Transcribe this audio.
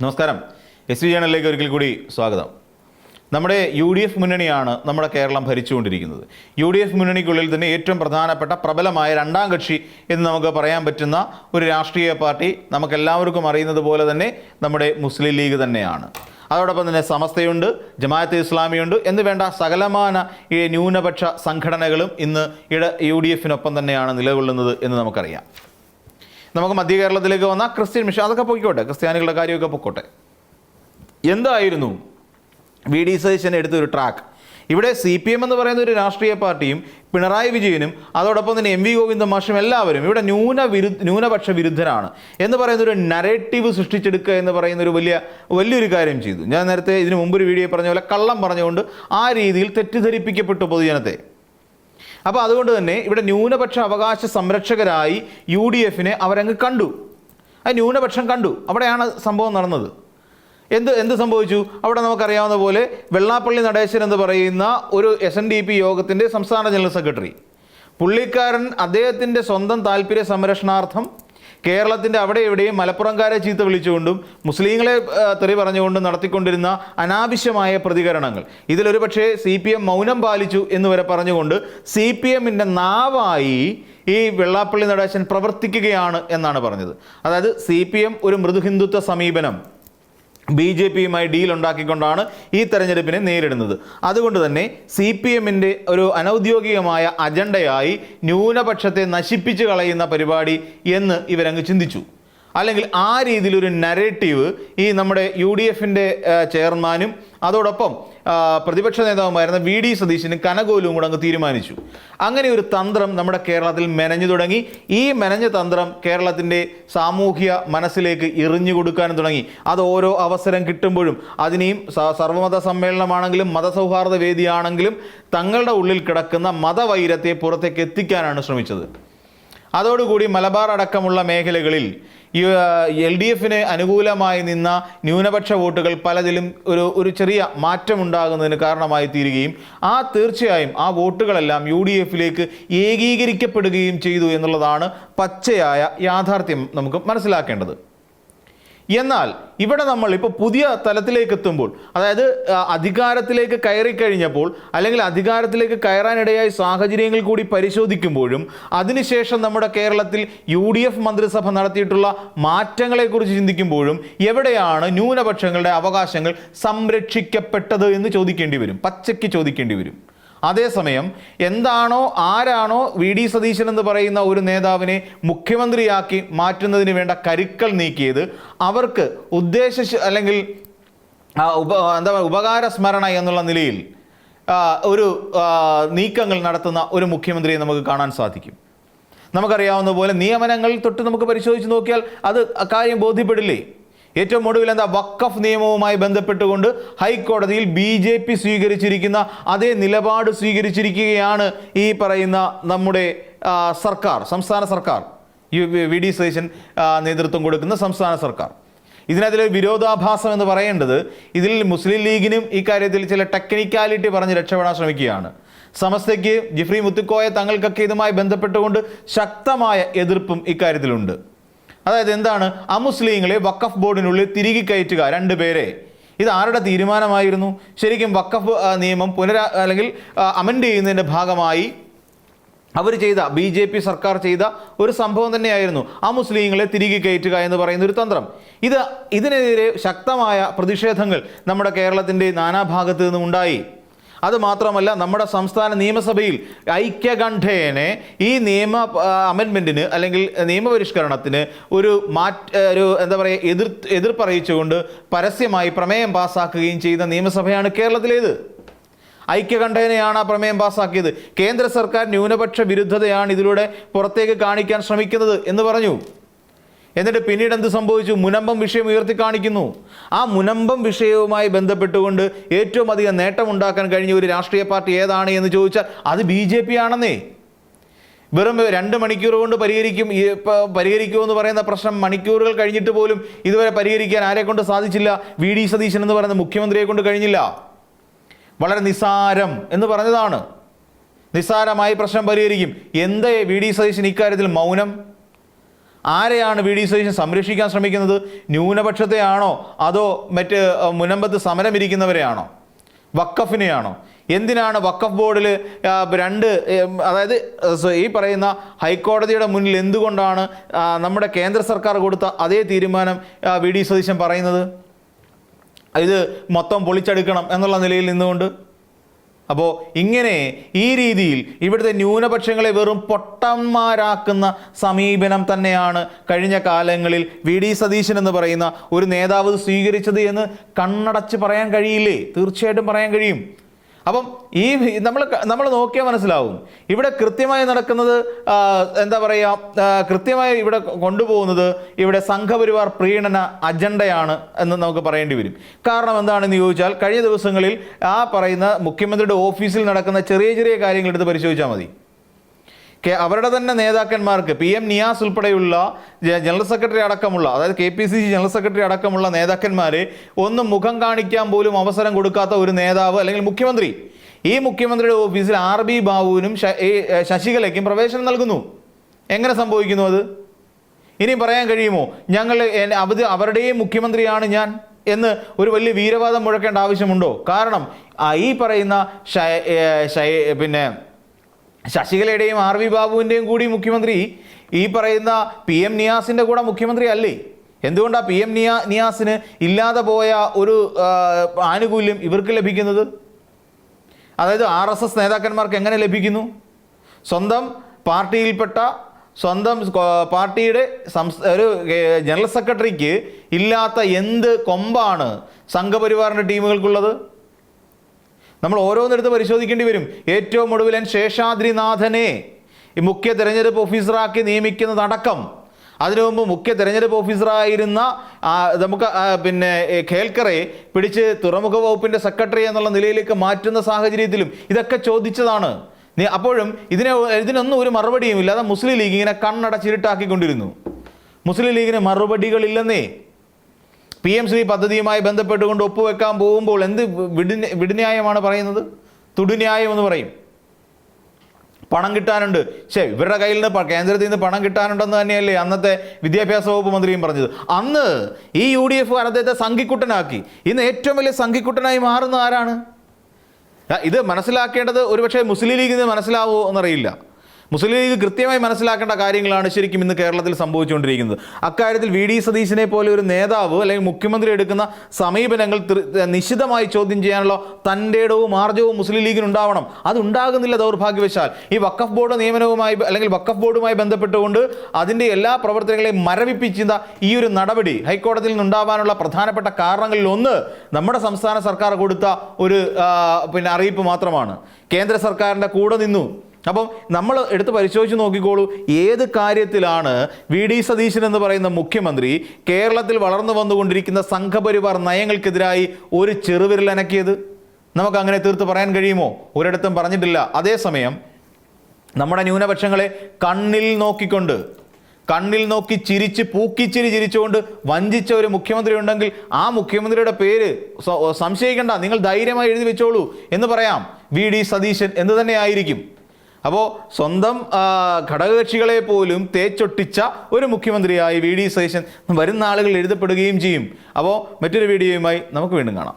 നമസ്കാരം. S V ചാനലിലേക്ക് ഒരിക്കൽ കൂടി സ്വാഗതം. നമ്മുടെ UDF മുന്നണിയാണ് നമ്മുടെ കേരളം ഭരിച്ചുകൊണ്ടിരിക്കുന്നത്. UDF മുന്നണിക്കുള്ളിൽ തന്നെ ഏറ്റവും പ്രധാനപ്പെട്ട പ്രബലമായ രണ്ടാം കക്ഷി എന്ന് നമുക്ക് പറയാൻ പറ്റുന്ന ഒരു രാഷ്ട്രീയ പാർട്ടി നമുക്കെല്ലാവർക്കും അറിയുന്നത് പോലെ തന്നെ നമ്മുടെ മുസ്ലിം ലീഗ് തന്നെയാണ്. അതോടൊപ്പം തന്നെ സമസ്തയുണ്ട്, ജമാഅത്തെ ഇസ്ലാമിയുണ്ട് എന്ന് വേണ്ട സകലമാന ഈ ന്യൂനപക്ഷ സംഘടനകളും ഇന്ന് UDFിനൊപ്പം തന്നെയാണ് നിലകൊള്ളുന്നത് എന്ന് നമുക്കറിയാം. നമുക്ക് മധ്യ കേരളത്തിലേക്ക് വന്ന ക്രിസ്ത്യൻ മിഷൻ അതൊക്കെ പൊയ്ക്കോട്ടെ, ക്രിസ്ത്യാനികളുടെ കാര്യമൊക്കെ പൊക്കോട്ടെ. എന്തായിരുന്നു VD സതീശൻ എടുത്തൊരു ട്രാക്ക്? ഇവിടെ CPM എന്ന് പറയുന്ന ഒരു രാഷ്ട്രീയ പാർട്ടിയും പിണറായി വിജയനും അതോടൊപ്പം തന്നെ MV ഗോവിന്ദ മാഷും എല്ലാവരും ഇവിടെ ന്യൂനപക്ഷ വിരുദ്ധരാണ് എന്ന് പറയുന്ന ഒരു നരേറ്റീവ് സൃഷ്ടിച്ചെടുക്കുക എന്ന് പറയുന്ന ഒരു വലിയൊരു കാര്യം ചെയ്തു. ഞാൻ നേരത്തെ ഇതിനു മുമ്പൊരു വീഡിയോ പറഞ്ഞ പോലെ കള്ളം പറഞ്ഞുകൊണ്ട് ആ രീതിയിൽ തെറ്റിദ്ധരിപ്പിക്കപ്പെട്ടു പൊതുജനത്തെ. അപ്പോൾ അതുകൊണ്ട് തന്നെ ഇവിടെ ന്യൂനപക്ഷ അവകാശ സംരക്ഷകരായി UDFിനെ അവരങ്ങ് കണ്ടു, ആ ന്യൂനപക്ഷം കണ്ടു. അവിടെയാണ് സംഭവം നടന്നത്. എന്ത് സംഭവിച്ചു? അവിടെ നമുക്കറിയാവുന്ന പോലെ വെള്ളാപ്പള്ളി നടേശൻ എന്ന് പറയുന്ന ഒരു SNDP യോഗത്തിൻ്റെ സംസ്ഥാന ജനറൽ സെക്രട്ടറി, പുള്ളിക്കാരൻ അദ്ദേഹത്തിൻ്റെ സ്വന്തം താല്പര്യ സംരക്ഷണാർത്ഥം കേരളത്തിൻ്റെ അവിടെ എവിടെയും മലപ്പുറംകാരെ ചീത്ത വിളിച്ചുകൊണ്ടും മുസ്ലിങ്ങളെ തെറി പറഞ്ഞുകൊണ്ടും നടത്തിക്കൊണ്ടിരുന്ന അനാവശ്യമായ പ്രതികരണങ്ങൾ, ഇതിലൊരു പക്ഷേ CPM മൗനം പാലിച്ചു എന്ന് വരെ പറഞ്ഞുകൊണ്ട് CPMൻ്റെ നാവായി ഈ വെള്ളാപ്പള്ളി നടേശൻ പ്രവർത്തിക്കുകയാണ് എന്നാണ് പറഞ്ഞത്. അതായത് CPM ഒരു മൃദുഹിന്ദുത്വ സമീപനം BJPയുമായി ഡീൽ ഉണ്ടാക്കിക്കൊണ്ടാണ് ഈ തെരഞ്ഞെടുപ്പിനെ നേരിടുന്നത്. അതുകൊണ്ട് തന്നെ CPMൻ്റെ ഒരു അനൗദ്യോഗികമായ അജണ്ടയായി ന്യൂനപക്ഷത്തെ നശിപ്പിച്ചു കളയുന്ന പരിപാടി എന്ന് ഇവരങ്ങ് ചിന്തിച്ചു. അല്ലെങ്കിൽ ആ രീതിയിലൊരു നരേറ്റീവ് ഈ നമ്മുടെ UDFിൻ്റെ ചെയർമാനും അതോടൊപ്പം പ്രതിപക്ഷ നേതാവുമായിരുന്ന VD സതീശനും കനകോലും കൂടെ അങ്ങ് തീരുമാനിച്ചു. അങ്ങനെ ഒരു തന്ത്രം നമ്മുടെ കേരളത്തിൽ മെനഞ്ഞു തുടങ്ങി. ഈ മെനഞ്ഞ തന്ത്രം കേരളത്തിൻ്റെ സാമൂഹ്യ മനസ്സിലേക്ക് എറിഞ്ഞു കൊടുക്കാനും തുടങ്ങി. അത് ഓരോ അവസരം കിട്ടുമ്പോഴും അതിനെയും സർവ്വമത സമ്മേളനമാണെങ്കിലും മതസൗഹാർദ്ദ വേദിയാണെങ്കിലും തങ്ങളുടെ ഉള്ളിൽ കിടക്കുന്ന മതവൈരത്തെ പുറത്തേക്ക് എത്തിക്കാനാണ് ശ്രമിച്ചത്. അതോടുകൂടി മലബാർ അടക്കമുള്ള മേഖലകളിൽ LDFിന് അനുകൂലമായി നിന്ന ന്യൂനപക്ഷ വോട്ടുകൾ പലതിലും ഒരു ചെറിയ മാറ്റമുണ്ടാകുന്നതിന് കാരണമായി തീരുകയും തീർച്ചയായും ആ വോട്ടുകളെല്ലാം UDFിലേക്ക് ഏകീകരിക്കപ്പെടുകയും ചെയ്തു എന്നുള്ളതാണ് പച്ചയായ യാഥാർത്ഥ്യം നമുക്ക് മനസ്സിലാക്കേണ്ടത്. എന്നാൽ ഇവിടെ നമ്മൾ ഇപ്പോൾ പുതിയ തലത്തിലേക്ക് എത്തുമ്പോൾ, അതായത് അധികാരത്തിലേക്ക് കയറിക്കഴിഞ്ഞപ്പോൾ അല്ലെങ്കിൽ അധികാരത്തിലേക്ക് കയറാനിടയായ സാഹചര്യങ്ങൾ കൂടി പരിശോധിക്കുമ്പോഴും അതിനുശേഷം നമ്മുടെ കേരളത്തിൽ UDF മന്ത്രിസഭ നടത്തിയിട്ടുള്ള മാറ്റങ്ങളെക്കുറിച്ച് ചിന്തിക്കുമ്പോഴും എവിടെയാണ് ന്യൂനപക്ഷങ്ങളുടെ അവകാശങ്ങൾ സംരക്ഷിക്കപ്പെട്ടത് എന്ന് ചോദിക്കേണ്ടി വരും, പച്ചയ്ക്ക് ചോദിക്കേണ്ടി വരും. അതേസമയം ആരാണോ VD സതീശൻ എന്ന് പറയുന്ന ഒരു നേതാവിനെ മുഖ്യമന്ത്രിയാക്കി മാറ്റുന്നതിന് വേണ്ട കരുക്കൾ നീക്കിയത്, അവർക്ക് അല്ലെങ്കിൽ ഉപകാര സ്മരണ എന്നുള്ള നിലയിൽ ഒരു നീക്കങ്ങൾ നടത്തുന്ന ഒരു മുഖ്യമന്ത്രിയെ നമുക്ക് കാണാൻ സാധിക്കും. നമുക്കറിയാവുന്ന പോലെ നിയമനങ്ങൾ തൊട്ട് നമുക്ക് പരിശോധിച്ച് നോക്കിയാൽ അത് അക്കാര്യം ബോധ്യപ്പെടില്ലേ? ഏറ്റവും ഒടുവിൽ വഖഫ് നിയമവുമായി ബന്ധപ്പെട്ടുകൊണ്ട് ഹൈക്കോടതിയിൽ BJP സ്വീകരിച്ചിരിക്കുന്ന അതേ നിലപാട് സ്വീകരിച്ചിരിക്കുകയാണ് ഈ പറയുന്ന നമ്മുടെ സംസ്ഥാന സർക്കാർ, VD സതീശൻ നേതൃത്വം കൊടുക്കുന്ന സംസ്ഥാന സർക്കാർ. ഇതിനകത്തിലെ വിരോധാഭാസം എന്ന് പറയേണ്ടത്, ഇതിൽ മുസ്ലിം ലീഗിനും ഈ കാര്യത്തിൽ ചില ടെക്നിക്കാലിറ്റി പറഞ്ഞ് രക്ഷപ്പെടാൻ ശ്രമിക്കുകയാണ്. സമസ്തയ്ക്ക് ജിഫ്രി മുത്തുക്കോയ തങ്ങൾക്കൊക്കെ ഇതുമായി ബന്ധപ്പെട്ടുകൊണ്ട് ശക്തമായ എതിർപ്പും ഇക്കാര്യത്തിലുണ്ട്. അതായത് എന്താണ്, അമുസ്ലിങ്ങളെ വഖഫ് ബോർഡിനുള്ളിൽ തിരികെ കയറ്റുക, 2 പേരെ. ഇത് ആരുടെ തീരുമാനമായിരുന്നു? ശരിക്കും വഖഫ് നിയമം അല്ലെങ്കിൽ അമെൻഡ് ചെയ്യുന്നതിൻ്റെ ഭാഗമായി അവർ ചെയ്ത BJP സർക്കാർ ചെയ്ത ഒരു സംഭവം തന്നെയായിരുന്നു അമുസ്ലിങ്ങളെ തിരികെ കയറ്റുക എന്ന് പറയുന്ന ഒരു തന്ത്രം. ഇതിനെതിരെ ശക്തമായ പ്രതിഷേധങ്ങൾ നമ്മുടെ കേരളത്തിൻ്റെ നാനാഭാഗത്തു നിന്നും ഉണ്ടായി. അതുമാത്രമല്ല, നമ്മുടെ സംസ്ഥാന നിയമസഭയിൽ ഐക്യകണ്ഠേന ഈ നിയമ അമെൻമെൻറ്റിന് അല്ലെങ്കിൽ നിയമപരിഷ്കരണത്തിന് എതിർപ്പറിയിച്ചുകൊണ്ട് പരസ്യമായി പ്രമേയം പാസ്സാക്കുകയും ചെയ്ത നിയമസഭയാണ് കേരളത്തിലേത്. ഐക്യകണ്ഠേനയാണ് ആ പ്രമേയം പാസ്സാക്കിയത്. കേന്ദ്ര സർക്കാർ ന്യൂനപക്ഷ വിരുദ്ധതയാണ് ഇതിലൂടെ പുറത്തേക്ക് കാണിക്കാൻ ശ്രമിക്കുന്നത് എന്ന് പറഞ്ഞു. എന്നിട്ട് പിന്നീട് എന്ത് സംഭവിച്ചു? മുനമ്പം വിഷയം ഉയർത്തി കാണിക്കുന്നു. ആ മുനമ്പം വിഷയവുമായി ബന്ധപ്പെട്ടുകൊണ്ട് ഏറ്റവും അധികം നേട്ടമുണ്ടാക്കാൻ കഴിഞ്ഞ ഒരു രാഷ്ട്രീയ പാർട്ടി ഏതാണ് എന്ന് ചോദിച്ചാൽ അത് BJP ആണെന്നേ. വെറും 2 മണിക്കൂർ കൊണ്ട് പരിഹരിക്കുമെന്ന് പറയുന്ന പ്രശ്നം മണിക്കൂറുകൾ കഴിഞ്ഞിട്ട് പോലും ഇതുവരെ പരിഹരിക്കാൻ ആരെ കൊണ്ട് സാധിച്ചില്ല? VD സതീശൻ എന്ന് പറയുന്ന മുഖ്യമന്ത്രിയെ കൊണ്ട് കഴിഞ്ഞില്ല. വളരെ നിസ്സാരം എന്ന് പറഞ്ഞതാണ്. നിസ്സാരമായി പ്രശ്നം പരിഹരിക്കും. VD സതീശൻ ഇക്കാര്യത്തിൽ മൗനം? ആരെയാണ് വി ഡി സതീശൻ സംരക്ഷിക്കാൻ ശ്രമിക്കുന്നത്? ന്യൂനപക്ഷത്തെയാണോ അതോ മറ്റ് മുനമ്പത്ത് സമരമിരിക്കുന്നവരെയാണോ? വഖഫിനെയാണോ? എന്തിനാണ് വഖഫ് ബോർഡിൽ അതായത് ഈ പറയുന്ന ഹൈക്കോടതിയുടെ മുന്നിൽ എന്തുകൊണ്ടാണ് നമ്മുടെ കേന്ദ്ര സർക്കാർ കൊടുത്ത അതേ തീരുമാനം വി ഡി സതീശൻ പറയുന്നത്? ഇത് മൊത്തം പൊളിച്ചെടുക്കണം എന്നുള്ള നിലയിൽ നിന്നുകൊണ്ട്. അപ്പോൾ ഇങ്ങനെ ഈ രീതിയിൽ ഇവിടുത്തെ ന്യൂനപക്ഷങ്ങളെ വെറും പൊട്ടന്മാരാക്കുന്ന സമീപനം തന്നെയാണ് കഴിഞ്ഞ കാലങ്ങളിൽ വി ഡി സതീശൻ എന്ന് പറയുന്ന ഒരു നേതാവ് സ്വീകരിച്ചത് എന്ന് കണ്ണടച്ച് പറയാൻ കഴിയില്ലേ? തീർച്ചയായിട്ടും പറയാൻ കഴിയും. അപ്പം ഈ നമ്മൾ നോക്കിയാൽ മനസ്സിലാവും ഇവിടെ കൃത്യമായി നടക്കുന്നത് എന്താ പറയുക, കൃത്യമായി ഇവിടെ കൊണ്ടുപോകുന്നത് ഇവിടെ സംഘപരിവാർ പ്രീണന അജണ്ടയാണ് എന്ന് നമുക്ക് പറയേണ്ടി വരും. കാരണം എന്താണെന്ന് ചോദിച്ചാൽ കഴിഞ്ഞ ദിവസങ്ങളിൽ ആ പറയുന്ന മുഖ്യമന്ത്രിയുടെ ഓഫീസിൽ നടക്കുന്ന ചെറിയ ചെറിയ കാര്യങ്ങൾ എടുത്ത് പരിശോധിച്ചാൽ മതി. അവരുടെ തന്നെ നേതാക്കന്മാർക്ക് PM നിയാസ് ഉൾപ്പെടെയുള്ള ജനറൽ സെക്രട്ടറി അടക്കമുള്ള, അതായത് KPCC ജനറൽ സെക്രട്ടറി അടക്കമുള്ള നേതാക്കന്മാരെ ഒന്നും മുഖം കാണിക്കാൻ പോലും അവസരം കൊടുക്കാത്ത ഒരു നേതാവ് അല്ലെങ്കിൽ മുഖ്യമന്ത്രി ഈ മുഖ്യമന്ത്രിയുടെ ഓഫീസിൽ RB ബാബുവിനും ശശികലയ്ക്കും പ്രവേശനം നൽകുന്നു. എങ്ങനെ സംഭവിക്കുന്നു അത്? ഇനി പറയാൻ കഴിയുമോ അവരുടെയും മുഖ്യമന്ത്രിയാണ് ഞാൻ എന്ന് ഒരു വലിയ വീരവാദം മുഴക്കേണ്ട ആവശ്യമുണ്ടോ? കാരണം ഈ പറയുന്ന ശശികലയുടെയും RB ബാബുവിൻ്റെയും കൂടി മുഖ്യമന്ത്രി ഈ പറയുന്ന PM നിയാസിൻ്റെ കൂടെ മുഖ്യമന്ത്രി അല്ലേ? എന്തുകൊണ്ടാണ് PM നിയാസിന് ഇല്ലാതെ പോയ ഒരു ആനുകൂല്യം ഇവർക്ക് ലഭിക്കുന്നത്? അതായത് RSS നേതാക്കന്മാർക്ക് എങ്ങനെ ലഭിക്കുന്നു? സ്വന്തം പാർട്ടിയിൽപ്പെട്ട പാർട്ടിയുടെ ഒരു ജനറൽ സെക്രട്ടറിക്ക് ഇല്ലാത്ത എന്ത് കൊമ്പാണ് സംഘപരിവാറിൻ്റെ ടീമുകൾക്കുള്ളത്? നമ്മൾ ഓരോന്നെടുത്ത് പരിശോധിക്കേണ്ടി വരും. ഏറ്റവും ഒടുവിലൻ ശേഷാദ്രിനാഥനെ മുഖ്യ തെരഞ്ഞെടുപ്പ് ഓഫീസറാക്കി നിയമിക്കുന്നതടക്കം, അതിനു മുമ്പ് മുഖ്യ തെരഞ്ഞെടുപ്പ് ഓഫീസറായിരുന്ന നമുക്ക് ഖേൽക്കറെ പിടിച്ച് തുറമുഖ വകുപ്പിൻ്റെ സെക്രട്ടറി എന്നുള്ള നിലയിലേക്ക് മാറ്റുന്ന സാഹചര്യത്തിലും ഇതൊക്കെ ചോദിച്ചതാണ്. അപ്പോഴും ഇതിനൊന്നും ഒരു മറുപടിയും ഇല്ലാതെ മുസ്ലിം ലീഗ് ഇങ്ങനെ കണ്ണടച്ചിരുട്ടാക്കിക്കൊണ്ടിരുന്നു. മുസ്ലിം ലീഗിന് മറുപടികളില്ലെന്നേ. PMC പദ്ധതിയുമായി ബന്ധപ്പെട്ടുകൊണ്ട് ഒപ്പുവെക്കാൻ പോകുമ്പോൾ എന്ത് വിടുന്യായമാണ് പറയുന്നത്? തുടുന്യായം എന്ന് പറയും. പണം കിട്ടാനുണ്ട്. ഇവരുടെ കയ്യിൽ നിന്ന് കേന്ദ്രത്തിൽ നിന്ന് പണം കിട്ടാനുണ്ടെന്ന് തന്നെയല്ലേ അന്നത്തെ വിദ്യാഭ്യാസ വകുപ്പ് മന്ത്രിയും പറഞ്ഞത്. അന്ന് ഈ UDF അദ്ദേഹത്തെ സംഘിക്കുട്ടനാക്കി. ഇന്ന് ഏറ്റവും വലിയ സംഘിക്കുട്ടനായി മാറുന്ന ആരാണ്? ഇത് മനസ്സിലാക്കേണ്ടത് ഒരുപക്ഷെ മുസ്ലിം ലീഗിന് മനസ്സിലാവുമോ എന്നറിയില്ല. മുസ്ലിം ലീഗ് കൃത്യമായി മനസ്സിലാക്കേണ്ട കാര്യങ്ങളാണ് ശരിക്കും ഇന്ന് കേരളത്തിൽ സംഭവിച്ചുകൊണ്ടിരിക്കുന്നത്. അക്കാര്യത്തിൽ വി ഡി സതീശനെ പോലെ ഒരു നേതാവ് അല്ലെങ്കിൽ മുഖ്യമന്ത്രി എടുക്കുന്ന സമീപനങ്ങൾ നിശിതമായി ചോദ്യം ചെയ്യാനുള്ള തൻ്റെ ഇടവും ആർജവും മുസ്ലിം ലീഗിന് ഉണ്ടാവണം. അതുണ്ടാകുന്നില്ല ദൗർഭാഗ്യവശാൽ. ഈ വഖഫ് ബോർഡ് നിയമനവുമായി അല്ലെങ്കിൽ വഖഫ് ബോർഡുമായി ബന്ധപ്പെട്ടുകൊണ്ട് അതിൻ്റെ എല്ലാ പ്രവർത്തനങ്ങളെയും മരവിപ്പിക്കുന്ന ഈ ഒരു നടപടി ഹൈക്കോടതിയിൽ നിന്നുണ്ടാവാനുള്ള പ്രധാനപ്പെട്ട കാരണങ്ങളിൽ ഒന്ന് നമ്മുടെ സംസ്ഥാന സർക്കാർ കൊടുത്ത ഒരു അറിയിപ്പ് മാത്രമാണ്. കേന്ദ്ര സർക്കാരിൻ്റെ കൂടെ നിന്നു. അപ്പം നമ്മൾ എടുത്ത് പരിശോധിച്ച് നോക്കിക്കോളൂ, ഏത് കാര്യത്തിലാണ് വി ഡി സതീശൻ എന്ന് പറയുന്ന മുഖ്യമന്ത്രി കേരളത്തിൽ വളർന്നു വന്നുകൊണ്ടിരിക്കുന്ന സംഘപരിവാർ നയങ്ങൾക്കെതിരായി ഒരു ചെറുവിരലനക്കിയത്? നമുക്ക് അങ്ങനെ തീർത്ത് പറയാൻ കഴിയുമോ? ഒരിടത്തും പറഞ്ഞിട്ടില്ല. അതേസമയം നമ്മുടെ ന്യൂനപക്ഷങ്ങളെ കണ്ണിൽ നോക്കി ചിരിച്ച് പൂക്കിച്ചിരി ചിരിച്ചുകൊണ്ട് വഞ്ചിച്ച ഒരു മുഖ്യമന്ത്രി ഉണ്ടെങ്കിൽ ആ മുഖ്യമന്ത്രിയുടെ പേര് സംശയിക്കേണ്ട, നിങ്ങൾ ധൈര്യമായി എഴുതി വെച്ചോളൂ എന്ന് പറയാം. വി ഡി സതീശൻ എന്ന് തന്നെ ആയിരിക്കും. അപ്പോൾ സ്വന്തം ഘടകകക്ഷികളെ പോലും തേച്ചൊട്ടിച്ച ഒരു മുഖ്യമന്ത്രിയായി വി ഡി സതീശൻ വരുന്ന ആളുകൾ എഴുതപ്പെടുകയും ചെയ്യും. അപ്പോൾ മറ്റൊരു വീഡിയോയുമായി നമുക്ക് വീണ്ടും കാണാം.